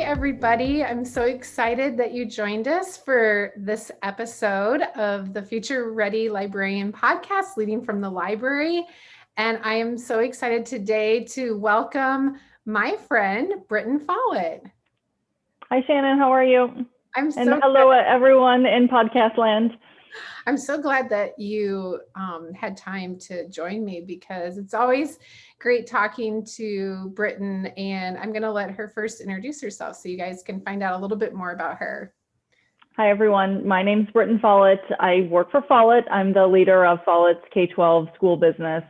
everybody. I'm so excited that you joined us for this episode of the Future Ready Librarian podcast, Leading from the Library. And I am so excited today to welcome my friend, Britten Follett. Hi, Shannon. How are you? And hello, everyone in podcast land. I'm so glad that you had time to join me because it's always great talking to Britten, and I'm going to let her first introduce herself so you guys can find out a little bit more about her. Hi, everyone. My name's Britten Follett. I work for Fallet. I'm the leader of Fallet's K-12 school business.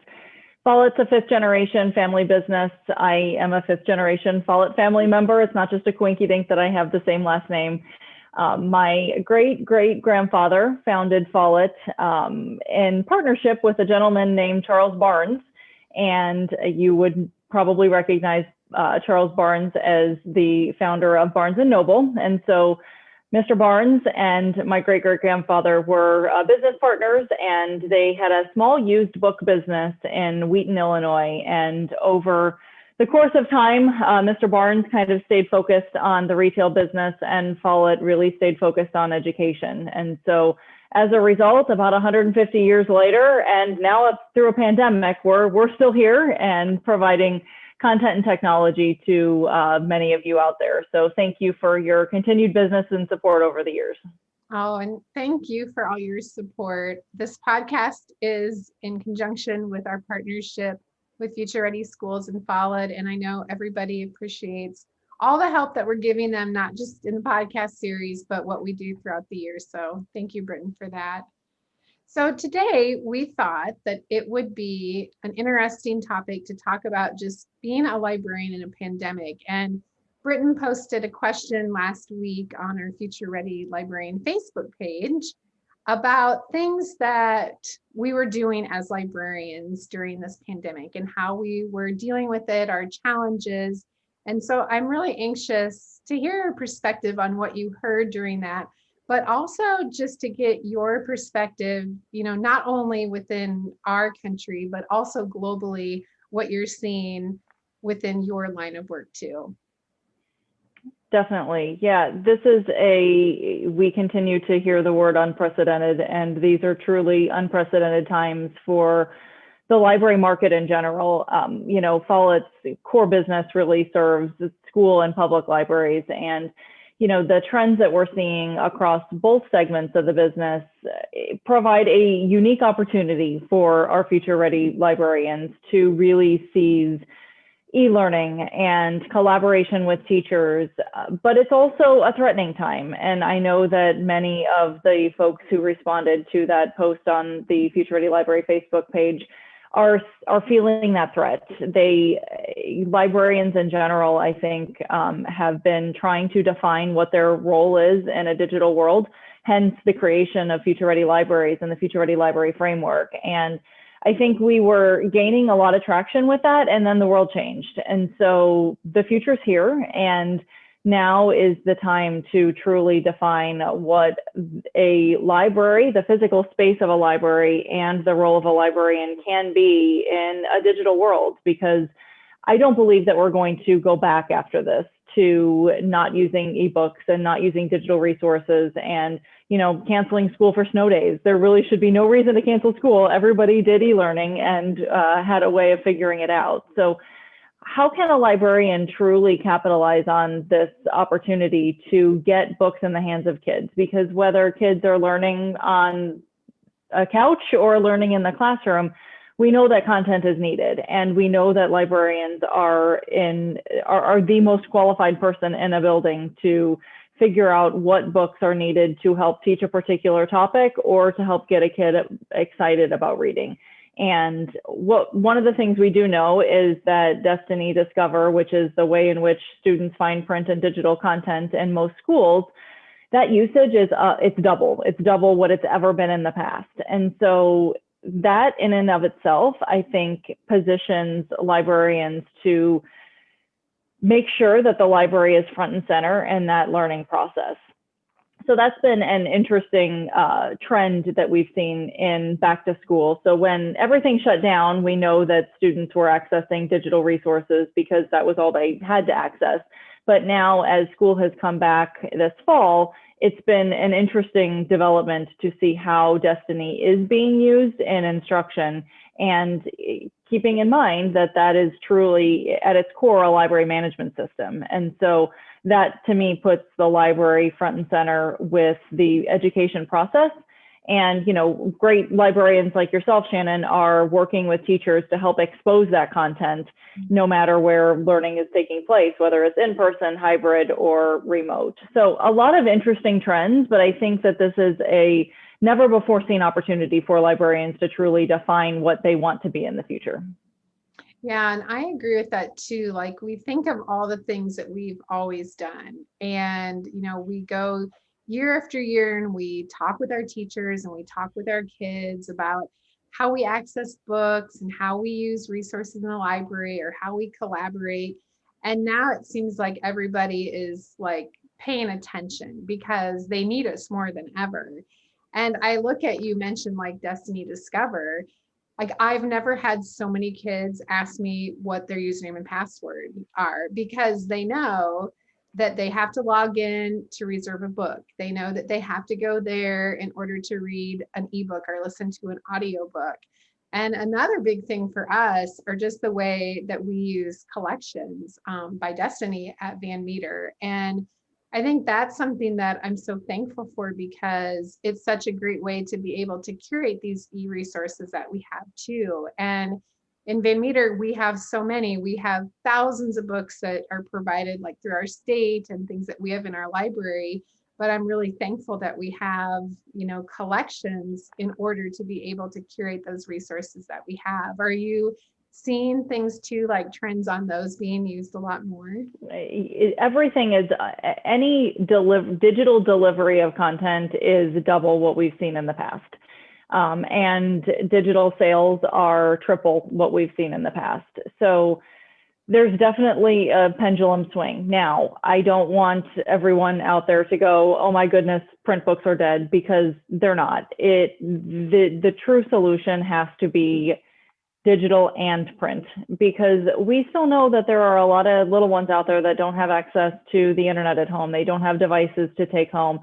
Fallet's a fifth-generation family business. I am a fifth-generation Fallet family member. It's not just a coinky-dink that I have the same last name. My great-great-grandfather founded Fallet in partnership with a gentleman named Charles Barnes. And you would probably recognize Charles Barnes as the founder of Barnes & Noble. And so Mr. Barnes and my great-great-grandfather were business partners, and they had a small used book business in Wheaton, Illinois. And over the course of time, Mr. Barnes kind of stayed focused on the retail business, and Follett really stayed focused on education. And so as a result, about 150 years later, and now through a pandemic, we're still here and providing content and technology to many of you out there. So thank you for your continued business and support over the years. Oh, and thank you for all your support. This podcast is in conjunction with our partnership with Future Ready Schools and Follett, and I know everybody appreciates all the help that we're giving them, not just in the podcast series, but what we do throughout the year. So thank you, Britten, for that. So today we thought that it would be an interesting topic to talk about just being a librarian in a pandemic. And Britten posted a question last week on our Future Ready Librarian Facebook page about things that we were doing as librarians during this pandemic and how we were dealing with it, our challenges. And so I'm really anxious to hear your perspective on what you heard during that, but also just to get your perspective, not only within our country, but also globally, what you're seeing within your line of work too. Definitely. Yeah, we continue to hear the word unprecedented, and these are truly unprecedented times for the library market in general. Follett's core business really serves school and public libraries, and the trends that we're seeing across both segments of the business provide a unique opportunity for our Future Ready librarians to really seize e-learning and collaboration with teachers, but it's also a threatening time. And I know that many of the folks who responded to that post on the Future Ready Library Facebook page are feeling that threat. Librarians in general, I think, have been trying to define what their role is in a digital world, hence the creation of Future Ready Libraries and the Future Ready Library Framework. And I think we were gaining a lot of traction with that, and then the world changed. And so the future's here, and now is the time to truly define what a library, the physical space of a library, and the role of a librarian can be in a digital world, because I don't believe that we're going to go back after this to not using ebooks and not using digital resources and canceling school for snow days. There really should be no reason to cancel school. Everybody did e-learning and had a way of figuring it out. So how can a librarian truly capitalize on this opportunity to get books in the hands of kids? Because whether kids are learning on a couch or learning in the classroom, we know that content is needed, and we know that librarians are the most qualified person in a building to figure out what books are needed to help teach a particular topic or to help get a kid excited about reading. And one of the things we do know is that Destiny Discover, which is the way in which students find print and digital content in most schools, that usage is it's double what it's ever been in the past. And so that in and of itself, I think, positions librarians to make sure that the library is front and center in that learning process. So that's been an interesting trend that we've seen in back to school. So when everything shut down, we know that students were accessing digital resources because that was all they had to access. But now, as school has come back this fall, it's been an interesting development to see how Destiny is being used in instruction, and keeping in mind that that is truly at its core a library management system. And so that to me puts the library front and center with the education process. And, you know, great librarians like yourself, Shannon, are working with teachers to help expose that content, no matter where learning is taking place, whether it's in person, hybrid, or remote. So a lot of interesting trends, but I think that this is a never before seen opportunity for librarians to truly define what they want to be in the future. Yeah, and I agree with that too. Like, we think of all the things that we've always done, and you know, we go year after year and we talk with our teachers and we talk with our kids about how we access books and how we use resources in the library or how we collaborate. And now it seems like everybody is like paying attention because they need us more than ever. And I look at, you mentioned like Destiny Discover. Like, I've never had so many kids ask me what their username and password are, because they know that they have to log in to reserve a book. They know that they have to go there in order to read an ebook or listen to an audiobook. And another big thing for us are just the way that we use collections by Destiny at Van Meter. And I think that's something that I'm so thankful for, because it's such a great way to be able to curate these e-resources that we have too. And in Van Meter, we have so many. We have thousands of books that are provided like through our state and things that we have in our library. But I'm really thankful that we have, you know, collections in order to be able to curate those resources that we have. Are you seeing things too, like trends on those being used a lot more? Everything is, any digital delivery of content is double what we've seen in the past. And digital sales are triple what we've seen in the past. So there's definitely a pendulum swing. Now, I don't want everyone out there to go, oh my goodness, print books are dead, because they're not. The true solution has to be digital and print, because we still know that there are a lot of little ones out there that don't have access to the internet at home. They don't have devices to take home.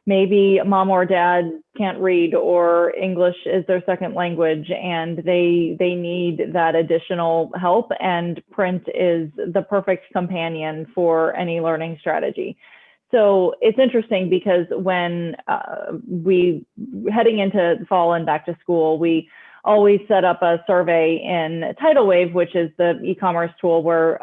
Maybe mom or dad can't read, or English is their second language, and they need that additional help, and print is the perfect companion for any learning strategy. So it's interesting, because when we heading into fall and back to school, we always set up a survey in Tidal Wave, which is the e-commerce tool where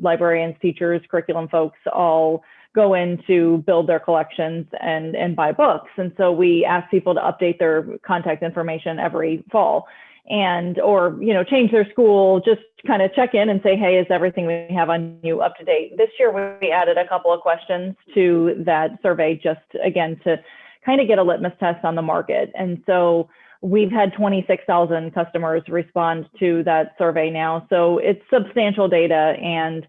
librarians, teachers, curriculum folks all go in to build their collections and buy books. And so we ask people to update their contact information every fall, and or change their school, just kind of check in and say, hey, is everything we have on you up to date? This year we added a couple of questions to that survey, just again to kind of get a litmus test on the market. And so we've had 26,000 customers respond to that survey now. So it's substantial data. And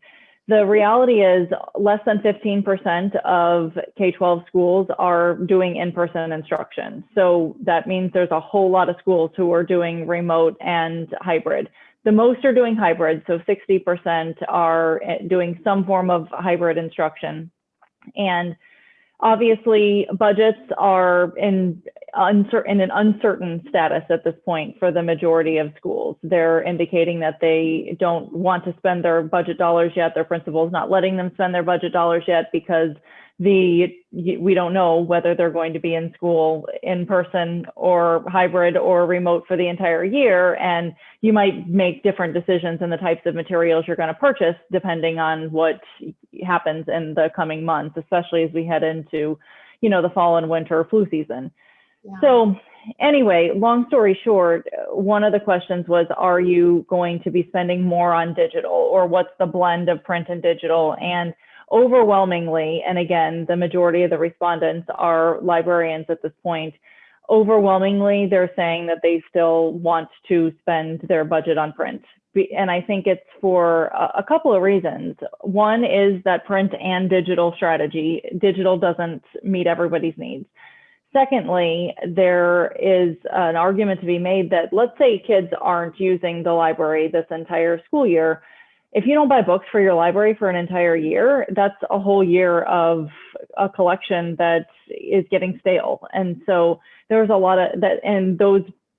the reality is less than 15% of K-12 schools are doing in-person instruction. So that means there's a whole lot of schools who are doing remote and hybrid. The most are doing hybrid. So 60% are doing some form of hybrid instruction. And obviously, budgets are in an uncertain status at this point for the majority of schools. They're indicating that they don't want to spend their budget dollars yet. Their principal's not letting them spend their budget dollars yet, because we don't know whether they're going to be in school in person or hybrid or remote for the entire year. And you might make different decisions in the types of materials you're going to purchase depending on what happens in the coming months, especially as we head into, the fall and winter flu season. Yeah. So anyway, long story short, one of the questions was, are you going to be spending more on digital, or what's the blend of print and digital? And overwhelmingly, and again, the majority of the respondents are librarians at this point, overwhelmingly, they're saying that they still want to spend their budget on print. And I think it's for a couple of reasons. One is that print and digital strategy, digital doesn't meet everybody's needs. Secondly, there is an argument to be made that, let's say kids aren't using the library this entire school year. if you don't buy books for your library for an entire year, that's a whole year of a collection that is getting stale. And so there's a lot of that, and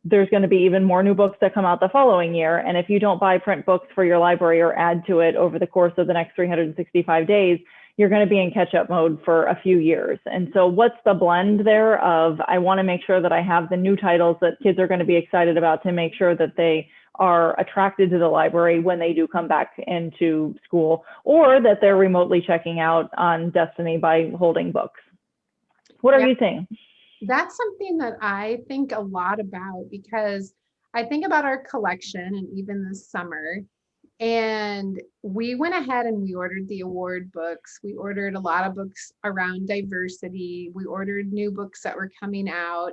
there's going to be even more new books that come out the following year. And if you don't buy print books for your library or add to it over the course of the next 365 days, you're going to be in catch-up mode for a few years. And so what's the blend there of, I want to make sure that I have the new titles that kids are going to be excited about to make sure that they are attracted to the library when they do come back into school, or that they're remotely checking out on Destiny by holding books. What are you saying? That's something that I think a lot about, because I think about our collection and even this summer, and we went ahead and we ordered the award books. We ordered a lot of books around diversity. We ordered new books that were coming out.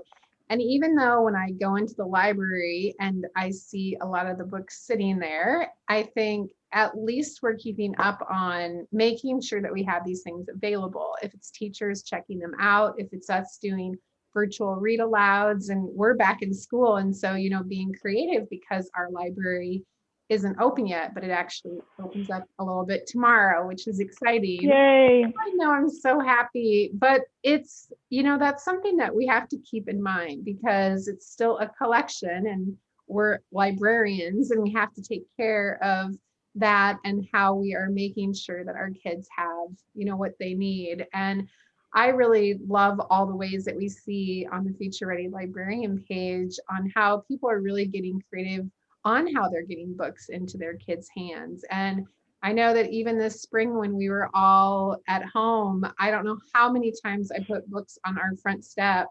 And even though when I go into the library and I see a lot of the books sitting there, I think at least we're keeping up on making sure that we have these things available. If it's teachers checking them out, if it's us doing virtual read alouds, and we're back in school. And so, being creative, because our library isn't open yet, but it actually opens up a little bit tomorrow, which is exciting. Yay. I know, I'm so happy, but it's, that's something that we have to keep in mind, because it's still a collection and we're librarians and we have to take care of that and how we are making sure that our kids have, what they need. And I really love all the ways that we see on the Future Ready Librarian page on how people are really getting creative on how they're getting books into their kids' hands. And I know that even this spring when we were all at home, I don't know how many times I put books on our front step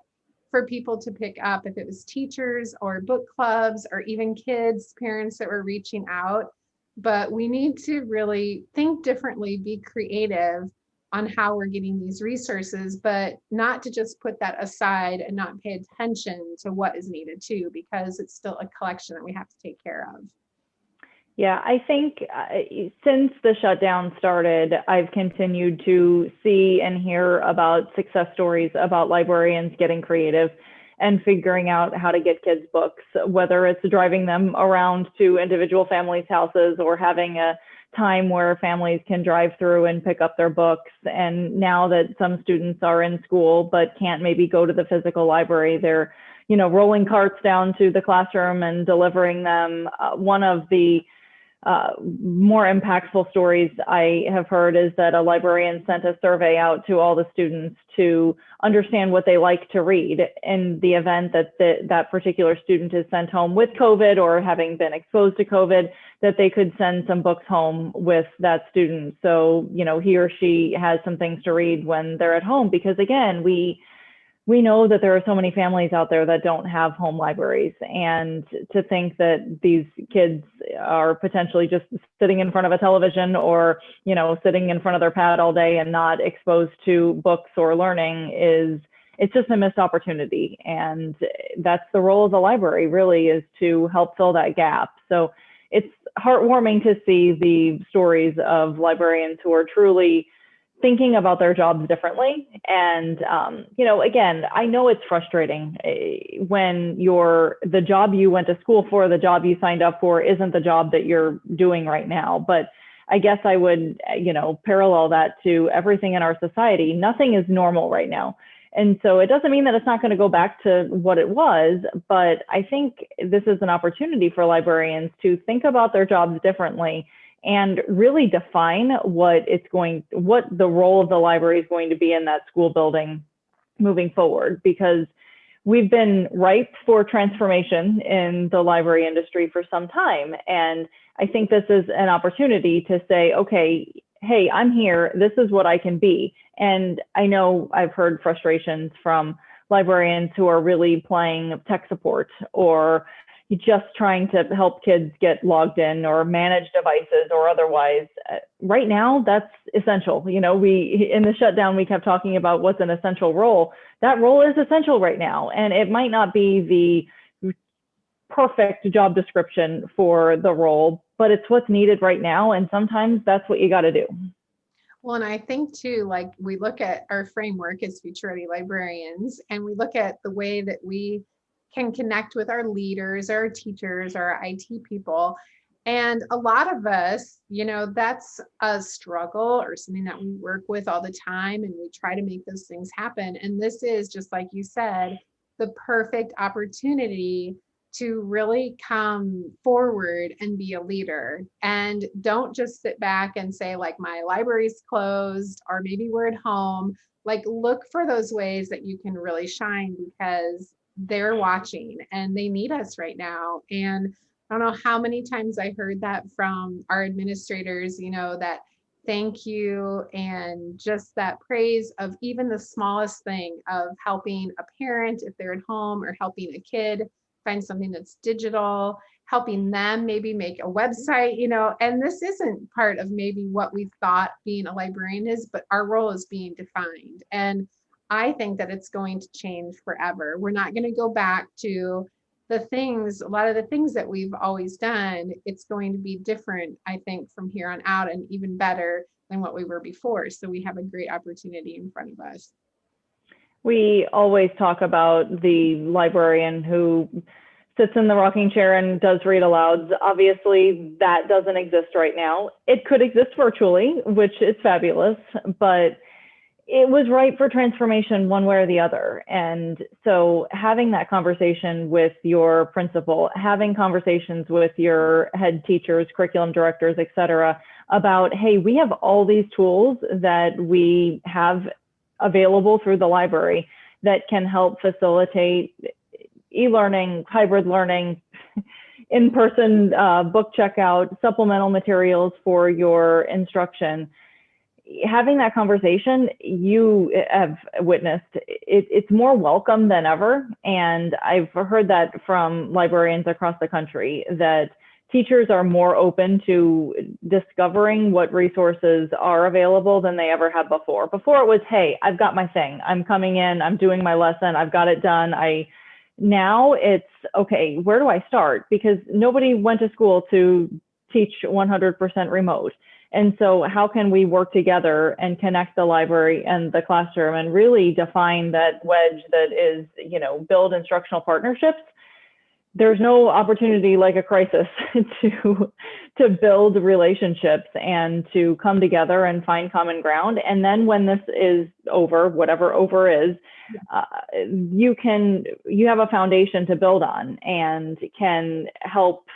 for people to pick up, if it was teachers or book clubs or even kids, parents that were reaching out. But we need to really think differently, be creative on how we're getting these resources, but not to just put that aside and not pay attention to what is needed too, because it's still a collection that we have to take care of. Yeah, I think since the shutdown started, I've continued to see and hear about success stories about librarians getting creative and figuring out how to get kids books, whether it's driving them around to individual families' houses or having a time where families can drive through and pick up their books. And now that some students are in school but can't maybe go to the physical library, they're rolling carts down to the classroom and delivering them. One of the more impactful stories I have heard is that a librarian sent a survey out to all the students to understand what they like to read in the event that that particular student is sent home with COVID or having been exposed to COVID, that they could send some books home with that student. So, he or she has some things to read when they're at home, because again, we know that there are so many families out there that don't have home libraries, and to think that these kids are potentially just sitting in front of a television or, sitting in front of their pad all day and not exposed to books or learning it's just a missed opportunity. And that's the role of the library, really, is to help fill that gap. So it's heartwarming to see the stories of librarians who are truly thinking about their jobs differently. And, again, I know it's frustrating when the job you went to school for, the job you signed up for, isn't the job that you're doing right now. But I guess I would, parallel that to everything in our society. Nothing is normal right now. And so it doesn't mean that it's not going to go back to what it was, but I think this is an opportunity for librarians to think about their jobs differently and really define what the role of the library is going to be in that school building moving forward, because we've been ripe for transformation in the library industry for some time. And I think this is an opportunity to say, okay, hey, I'm here, this is what I can be. And I know I've heard frustrations from librarians who are really playing tech support or just trying to help kids get logged in or manage devices or otherwise. Right now, that's essential. In the shutdown, we kept talking about what's an essential role. That role is essential right now. And it might not be the perfect job description for the role, but it's what's needed right now. And sometimes that's what you got to do. Well, and I think too, like, we look at our framework as Future Ready Librarians, and we look at the way that we can connect with our leaders, our teachers, our IT people. And a lot of us, that's a struggle or something that we work with all the time, and we try to make those things happen. And this is, just like you said, the perfect opportunity to really come forward and be a leader. And don't just sit back and say, like, my library's closed, or maybe we're at home. Like, look for those ways that you can really shine, because they're watching and they need us right now. And I don't know how many times I heard that from our administrators, that thank you, and just that praise of even the smallest thing of helping a parent if they're at home, or helping a kid find something that's digital, helping them maybe make a website, and this isn't part of maybe what we thought being a librarian is, but our role is being defined. And I think that it's going to change forever. We're not going to go back to a lot of the things that we've always done. It's going to be different, I think, from here on out, and even better than what we were before. So we have a great opportunity in front of us. We always talk about the librarian who sits in the rocking chair and does read alouds. Obviously, that doesn't exist right now. It could exist virtually, which is fabulous, but it was ripe for transformation one way or the other. And so having that conversation with your principal, having conversations with your head teachers, curriculum directors, et cetera, about, hey, we have all these tools that we have available through the library that can help facilitate e-learning, hybrid learning, in-person book checkout, supplemental materials for your instruction. Having that conversation, you have witnessed, it's more welcome than ever. And I've heard that from librarians across the country, that teachers are more open to discovering what resources are available than they ever have before. Before it was, hey, I've got my thing. I'm coming in, I'm doing my lesson, I've got it done. Now it's, okay, where do I start? Because nobody went to school to teach 100% remote. And so how can we work together and connect the library and the classroom and really define that wedge that is, build instructional partnerships? There's no opportunity like a crisis to build relationships and to come together and find common ground. And then when this is over, whatever over is, you have a foundation to build on and can help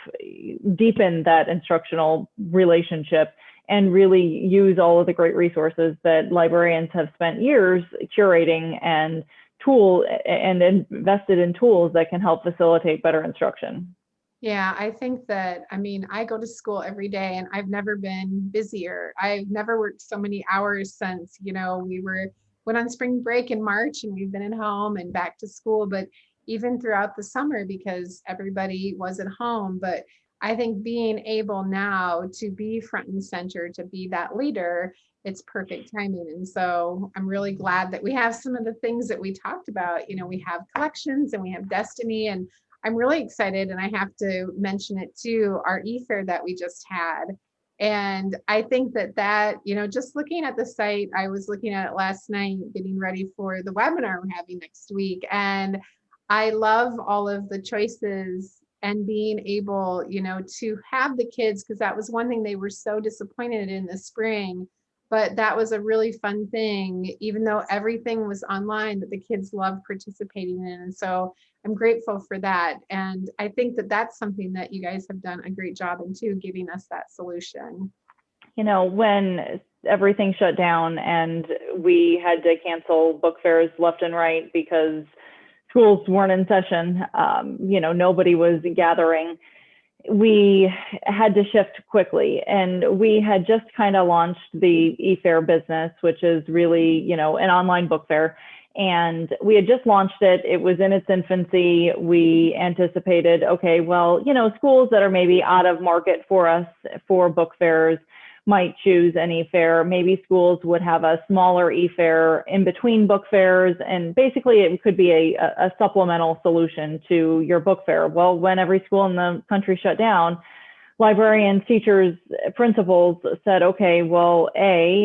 deepen that instructional relationship and really use all of the great resources that librarians have spent years curating and invested in tools that can help facilitate better instruction. Yeah, I think that, I go to school every day and I've never been busier. I've never worked so many hours since, we went on spring break in March, and we've been at home and back to school, but even throughout the summer, because everybody was at home. But I think being able now to be front and center, to be that leader, it's perfect timing. And so I'm really glad that we have some of the things that we talked about. We have collections and we have Destiny, and I'm really excited. And I have to mention it too, our Effair that we just had. And I think that, just looking at the site, I was looking at it last night, getting ready for the webinar we're having next week. And I love all of the choices and being able, to have the kids, because that was one thing they were so disappointed in the spring. But that was a really fun thing, even though everything was online, that the kids loved participating in. And so I'm grateful for that. And I think that that's something that you guys have done a great job in too, giving us that solution. When everything shut down and we had to cancel book fairs left and right because schools weren't in session, nobody was gathering, we had to shift quickly. And we had just kind of launched the Effair business, which is really, an online book fair. And we had just launched it. It was in its infancy. We anticipated, okay, well, schools that are maybe out of market for us for book fairs might choose an Effair. Maybe schools would have a smaller Effair in between book fairs. And basically it could be a supplemental solution to your book fair. Well, when every school in the country shut down, librarians, teachers, principals said, okay, well,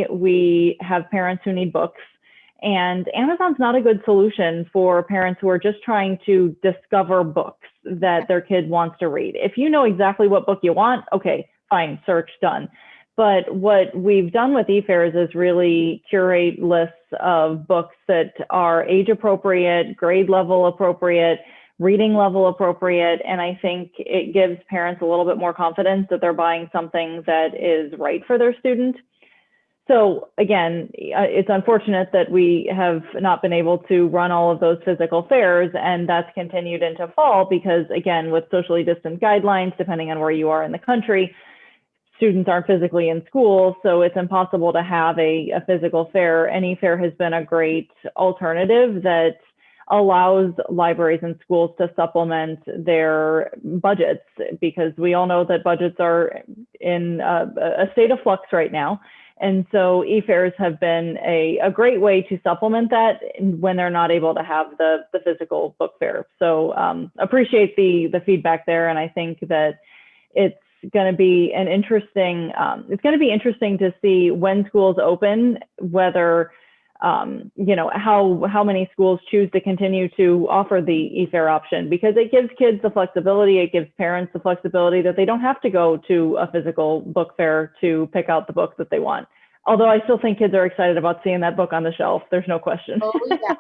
we have parents who need books, And Amazon's not a good solution for parents who are just trying to discover books that their kid wants to read. If you know exactly what book you want, okay, fine, search, done. But what we've done with Effair is really curate lists of books that are age appropriate, grade level appropriate, reading level appropriate. And I think it gives parents a little bit more confidence that they're buying something that is right for their student. So again, it's unfortunate that we have not been able to run all of those physical fairs, and that's continued into fall because, again, with socially distant guidelines, depending on where you are in the country, students aren't physically in school, so it's impossible to have a physical fair. And Effair has been a great alternative that allows libraries and schools to supplement their budgets, because we all know that budgets are in a state of flux right now. And so e-fairs have been a great way to supplement that when they're not able to have the physical book fair. So appreciate the feedback there. And I think that it's going to be an interesting, to see when schools open, whether, how many schools choose to continue to offer the e-fair option, because it gives kids the flexibility, it gives parents the flexibility that they don't have to go to a physical book fair to pick out the book that they want. Although I still think kids are excited about seeing that book on the shelf. There's no question. Oh yeah.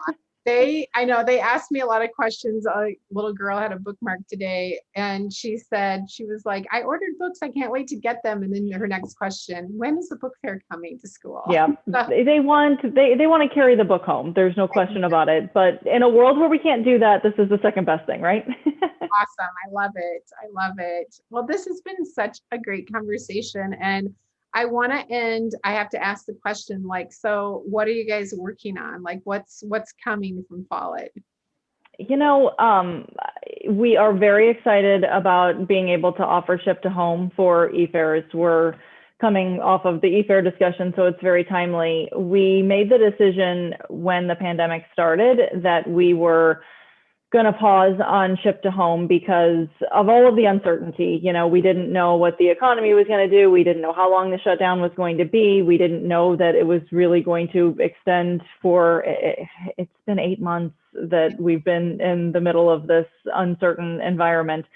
I know they asked me a lot of questions. A little girl had a bookmark today and she was like, I ordered books. I can't wait to get them. And then her next question, when is the book fair coming to school? Yeah, they want to carry the book home. There's no question about it. But in a world where we can't do that, this is the second best thing, right? Awesome. I love it. I love it. Well, this has been such a great conversation. And I want to end, I have to ask the question, so what are you guys working on? What's coming from Fallet? We are very excited about being able to offer ship to home for e-fairs. We're coming off of the e-fair discussion, so it's very timely. We made the decision when the pandemic started that we were going to pause on ship to home because of all of the uncertainty. We didn't know what the economy was going to do. We didn't know how long the shutdown was going to be. We didn't know that it was really going to extend for, it's been 8 months that we've been in the middle of this uncertain environment.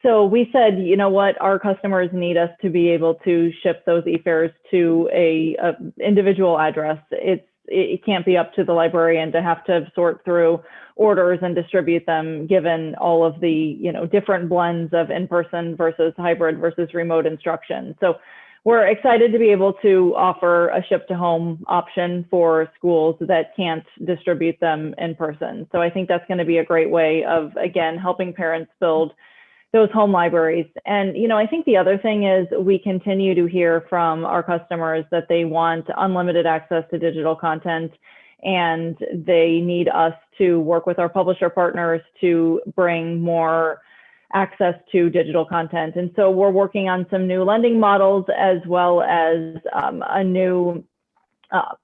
So we said, you know what, our customers need us to be able to ship those e-fairs to a individual address. It can't be up to the librarian to have to sort through orders and distribute them, given all of the different blends of in-person versus hybrid versus remote instruction. So we're excited to be able to offer a ship to home option for schools that can't distribute them in person. So I think that's going to be a great way of, again, helping parents build those home libraries. And, I think the other thing is we continue to hear from our customers that they want unlimited access to digital content, and they need us to work with our publisher partners to bring more access to digital content. And so we're working on some new lending models, as well as a new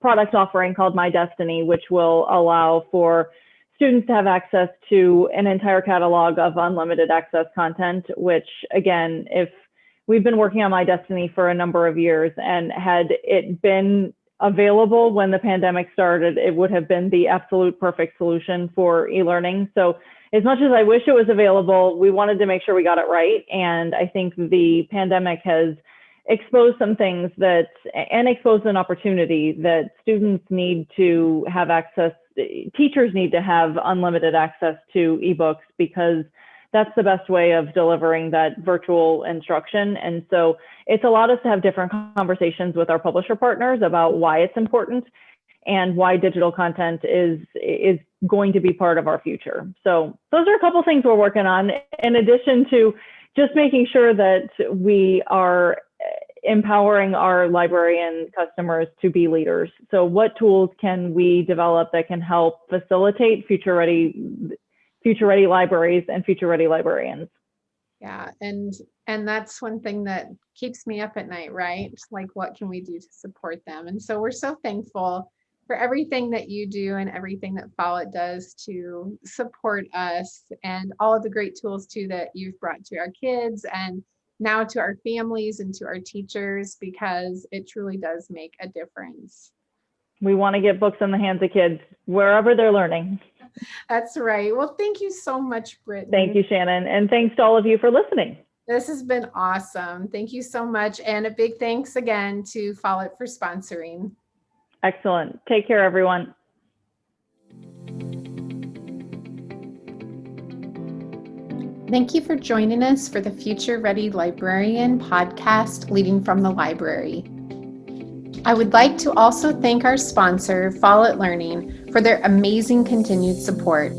product offering called My Destiny, which will allow for students to have access to an entire catalog of unlimited access content, which, again, if we've been working on My Destiny for a number of years, and had it been available when the pandemic started, it would have been the absolute perfect solution for e-learning. So as much as I wish it was available, we wanted to make sure we got it right. And I think the pandemic has exposed some things and exposed an opportunity that students need to have access. Teachers need to have unlimited access to ebooks, because that's the best way of delivering that virtual instruction. And so it's allowed us to have different conversations with our publisher partners about why it's important and why digital content is going to be part of our future. So those are a couple things we're working on, in addition to just making sure that we are empowering our librarian customers to be leaders. So what tools can we develop that can help facilitate future ready libraries and future ready librarians? Yeah, and that's one thing that keeps me up at night, right? What can we do to support them? And so we're so thankful for everything that you do and everything that Fallet does to support us, and all of the great tools too that you've brought to our kids and now to our families and to our teachers, because it truly does make a difference. We want to get books in the hands of kids wherever they're learning. That's right. Well, thank you so much, Britten. Thank you, Shannon. And thanks to all of you for listening. This has been awesome. Thank you so much. And a big thanks again to Fallet for sponsoring. Excellent. Take care, everyone. Thank you for joining us for the Future Ready Librarian podcast, Leading from the Library. I would like to also thank our sponsor, Fallet Learning, for their amazing continued support.